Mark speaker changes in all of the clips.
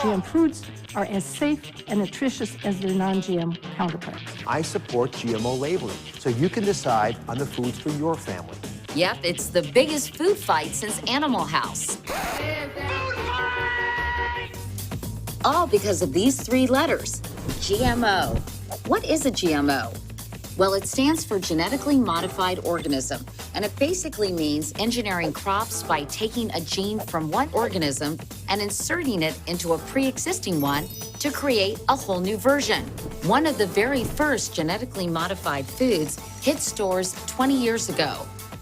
Speaker 1: GM fruits are as safe and nutritious as their non-GM counterparts.
Speaker 2: I support GMO labeling, so you can decide on the foods for your family.
Speaker 3: Yep, it's the biggest food fight since Animal House. All because of these 3 letters, GMO. What is a GMO? Well, it stands for Genetically Modified Organism, and it basically means engineering crops by taking a gene from one organism and inserting it into a pre-existing one to create a whole new version. One of the very first genetically modified foods hit stores 20 years ago.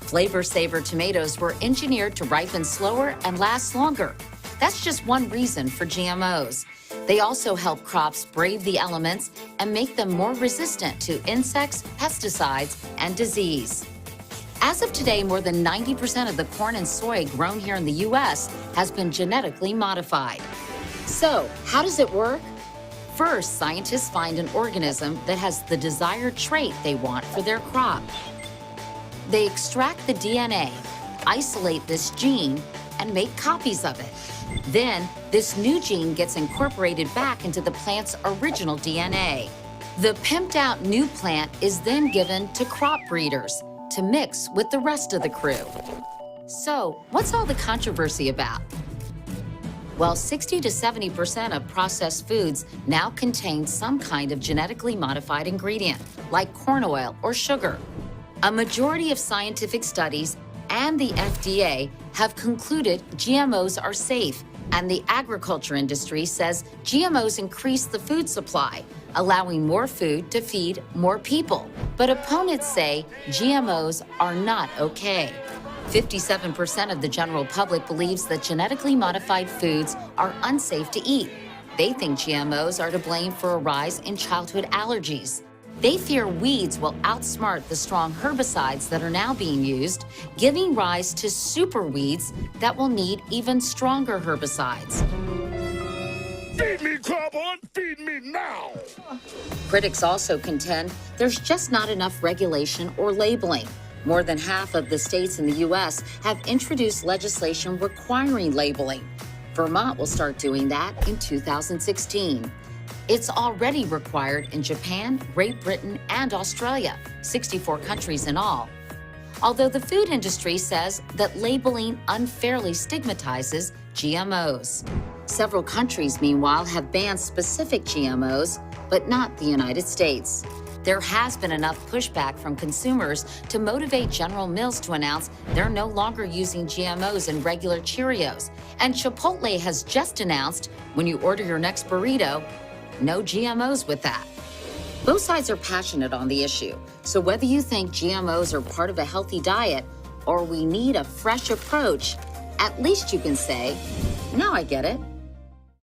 Speaker 3: Flavor Saver tomatoes were engineered to ripen slower and last longer. That's just one reason for GMOs. They also help crops brave the elements and make them more resistant to insects, pesticides, and disease. As of today, more than 90% of the corn and soy grown here in the U.S. has been genetically modified. So, how does it work? First, scientists find an organism that has the desired trait they want for their crop. They extract the DNA, isolate this gene, and make copies of it. Then, this new gene gets incorporated back into the plant's original DNA. The pimped out new plant is then given to crop breeders to mix with the rest of the crew. So, what's all the controversy about? Well, 60 to 70% of processed foods now contain some kind of genetically modified ingredient, like corn oil or sugar. A majority of scientific studies and the FDA have concluded GMOs are safe, and the agriculture industry says GMOs increase the food supply, allowing more food to feed more people. But opponents say GMOs are not okay. 57% of the general public believes that genetically modified foods are unsafe to eat. They think GMOs are to blame for a rise in childhood allergies. They fear weeds will outsmart the strong herbicides that are now being used, giving rise to super weeds that will need even stronger herbicides.
Speaker 4: Feed me, carbon! Feed me now!
Speaker 3: Critics also contend there's just not enough regulation or labeling. More than half of the states in the U.S. have introduced legislation requiring labeling. Vermont will start doing that in 2016. It's already required in Japan, Great Britain, and Australia, 64 countries in all. Although the food industry says that labeling unfairly stigmatizes GMOs. Several countries, meanwhile, have banned specific GMOs, but not the United States. There has been enough pushback from consumers to motivate General Mills to announce they're no longer using GMOs in regular Cheerios. And Chipotle has just announced, when you order your next burrito, no GMOs with that. Both sides are passionate on the issue, so whether you think GMOs are part of a healthy diet or we need a fresh approach, at least you can say, now I get it.